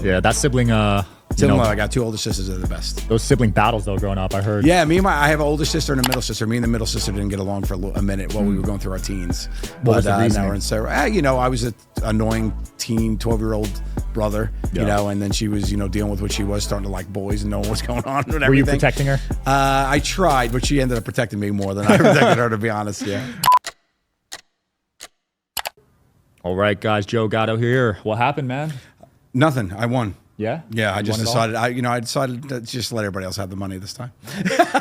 Yeah, that sibling, I got two older sisters that are the best. those sibling battles though growing up, I heard. Yeah, I have an older sister and a middle sister. Me and the middle sister didn't get along for a minute while we were going through our teens. What was the reasoning? Now we're in Sarah. I was an annoying teen, 12-year-old brother, and then she was, dealing with what she was, starting to like boys and knowing what's going on and everything. Were you protecting her? I tried, but she ended up protecting me more than I protected her, to be honest, yeah. All right, guys, Joe Gatto here. What happened, man? Nothing. I won. Yeah? Yeah, I just decided. I decided to just let everybody else have the money this time.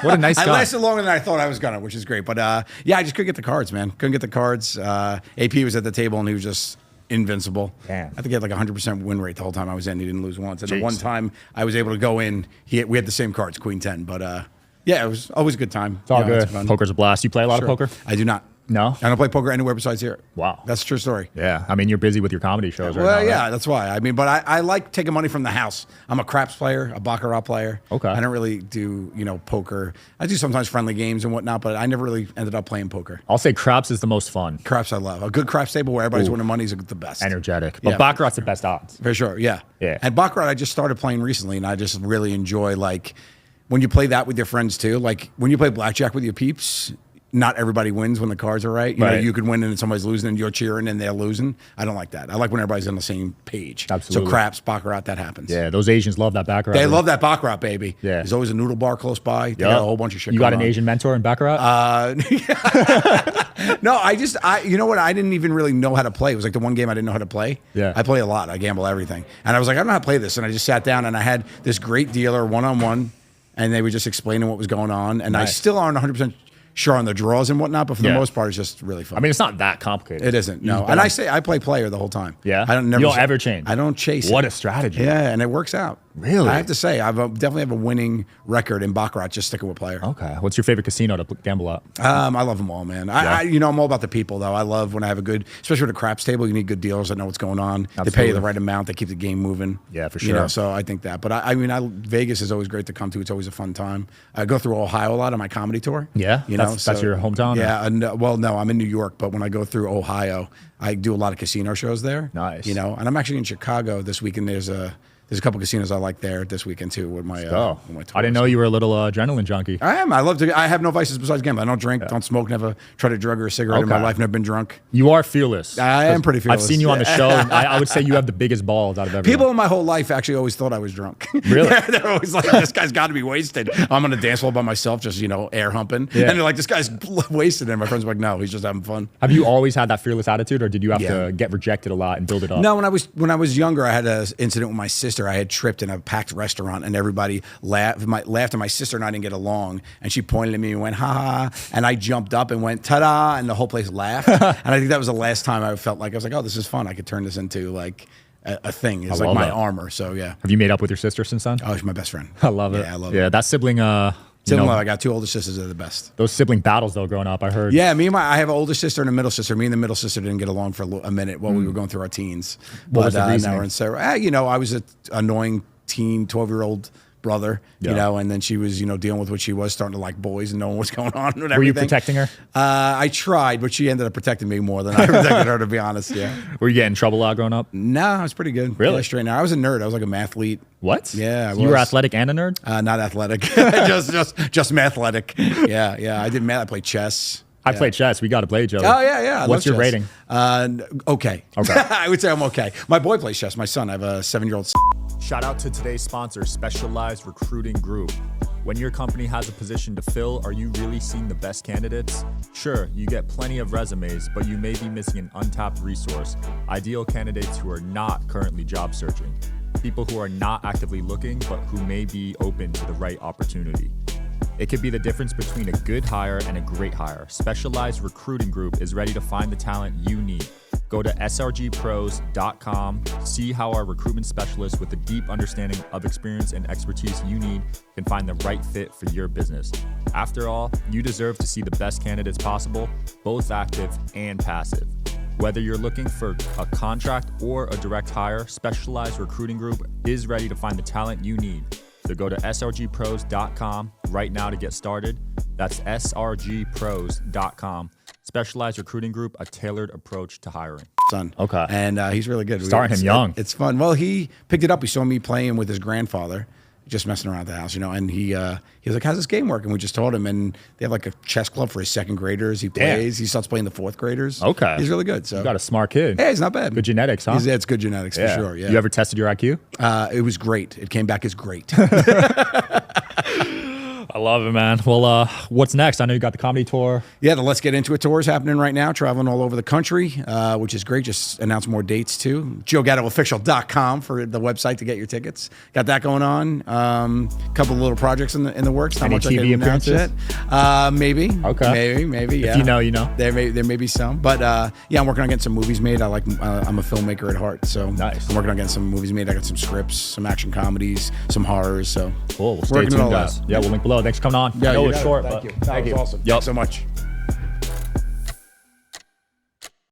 What a nice guy. I lasted longer than I thought I was gonna, which is great. But I just couldn't get the cards, man. Couldn't get the cards. AP was at the table and he was just invincible. Damn. I think he had like 100% win rate the whole time I was in. He didn't lose once. And the one time I was able to go in, we had the same cards, Queen 10. But it was always a good time. It's all good. Poker's a blast. You play a lot of poker? I do not. No? I don't play poker anywhere besides here. Wow. That's a true story. Yeah. I mean, you're busy with your comedy shows right now. Well, yeah, right? that's why. But I like taking money from the house. I'm a craps player, a baccarat player. Okay. I don't really do, poker. I do sometimes friendly games and whatnot, but I never really ended up playing poker. I'll say craps is the most fun. Craps I love. A good craps table where everybody's winning money is the best. Energetic. But baccarat's the best odds. For sure, yeah. Yeah. And baccarat I just started playing recently, and I just really enjoy, when you play that with your friends too. Like, when you play blackjack with your peeps, not everybody wins when the cards are right. You know, you could win and somebody's losing and you're cheering and they're losing. I don't like that. I like when everybody's on the same page. Absolutely. So craps, baccarat, that happens. Yeah, those Asians love that baccarat. They love that baccarat, baby. Yeah. There's always a noodle bar close by. They got a whole bunch of shit You got going an on. Asian mentor in baccarat? No, you know what? I didn't even really know how to play. It was like the one game I didn't know how to play. Yeah. I play a lot. I gamble everything. And I was like, I don't know how to play this. And I just sat down and I had this great dealer one-on-one and they were just explaining what was going on. And I still aren't 100% sure on the draws and whatnot, but for the most part, it's just really fun. I mean, it's not that complicated. It isn't, no. And I play player the whole time. Yeah? I don't You don't ever change? I don't chase What a strategy. Yeah, and it works out. Really? I have to say, I definitely have a winning record in baccarat, just sticking with player. Okay. What's your favorite casino to gamble at? I love them all, man. I'm all about the people, though. I love when I have a good, especially with a craps table, you need good dealers that know what's going on. Absolutely. They pay you the right amount. They keep the game moving. Yeah, for sure. So I think that. But Vegas is always great to come to. It's always a fun time. I go through Ohio a lot on my comedy tour. Yeah? That's your hometown? Yeah. No, I'm in New York, but when I go through Ohio, I do a lot of casino shows there. Nice. And I'm actually in Chicago this weekend. There's a couple casinos I like there this weekend too with my tour. I didn't know you were a little adrenaline junkie. I am. I have no vices besides gambling. I don't drink, don't smoke, never tried a drug or a cigarette in my life, never been drunk. You are fearless. I am pretty fearless. I've seen you on the show. And I would say you have the biggest balls out of everyone. People in my whole life actually always thought I was drunk. Really? They're always like, this guy's got to be wasted. I'm on a dance floor by myself, just, air humping. Yeah. And they're like, this guy's wasted. And my friends are like, no, he's just having fun. Have you always had that fearless attitude, or did you have to get rejected a lot and build it up? No, when I was younger, I had an incident with my sister. I had tripped in a packed restaurant and everybody laughed and my sister and I didn't get along, and she pointed at me and went, ha ha, and I jumped up and went, ta-da, and the whole place laughed. And I think that was the last time I felt like, I was like, oh, this is fun. I could turn this into like a thing. It's like my armor. So yeah. Have you made up with your sister since then? Oh, she's my best friend. I love it. Yeah, I love it. Yeah, that sibling, I got two older sisters that are the best. Those sibling battles though growing up, I heard. Yeah, I have an older sister and a middle sister. Me and the middle sister didn't get along for a minute while we were going through our teens. What was the reasoning? Now we're in Sarah. I was an annoying teen, 12-year-old brother, and then she was, dealing with what she was, starting to like boys and knowing what's going on and everything. Were you protecting her? I tried, but she ended up protecting me more than I protected her, to be honest, yeah. Were you getting in trouble a lot growing up? No, I was pretty good. Really? Yeah, straight now. I was a nerd. I was like a mathlete. What? Yeah, so you were athletic and a nerd? Not athletic. just mathletic. Yeah. I did math. I played chess. I played chess. We got to play each other. Oh, yeah. What's your rating? Okay. I would say I'm okay. My boy plays chess. My son. I have a 7-year-old son. Shout out to today's sponsor, Specialized Recruiting Group. When your company has a position to fill, are you really seeing the best candidates? Sure, you get plenty of resumes, but you may be missing an untapped resource. Ideal candidates who are not currently job searching. People who are not actively looking, but who may be open to the right opportunity. It could be the difference between a good hire and a great hire. Specialized Recruiting Group is ready to find the talent you need. Go to srgpros.com, see how our recruitment specialists with a deep understanding of experience and expertise you need can find the right fit for your business. After all, you deserve to see the best candidates possible, both active and passive. Whether you're looking for a contract or a direct hire, Specialized Recruiting Group is ready to find the talent you need. So go to srgpros.com right now to get started. That's srgpros.com. Specialized recruiting group, a tailored approach to hiring. Son. Okay. And he's really good. Starting him young. It's fun. Well, he picked it up. He saw me playing with his grandfather, just messing around the house, and he was like, how's this game working? We just told him, and they have like a chess club for his second graders. He plays. He starts playing the fourth graders. Okay. He's really good. So You got a smart kid. yeah, he's not bad. Good genetics, huh? It's good genetics for sure. Yeah. You ever tested your IQ? It was great. It came back as great. I love it, man. Well, what's next? I know you got the comedy tour. Yeah, the Let's Get Into It tour is happening right now, traveling all over the country, which is great. Just announced more dates too. JoeGattoOfficial.com for the website to get your tickets. Got that going on. Couple of little projects in the works. Not Any much TV I can announce appearances? yet. Maybe. Okay. Maybe. Yeah. If you know, you know. There may be some, but yeah, I'm working on getting some movies made. I'm a filmmaker at heart, so Nice. I'm working on getting some movies made. I got some scripts, some action comedies, some horrors. So Cool. Well, stay working it tuned, all guys. out. Yeah, we'll link below. Thanks for coming on. Yeah, I know you it's got it. short, Thank but you. That was awesome. Yep. Thanks so much.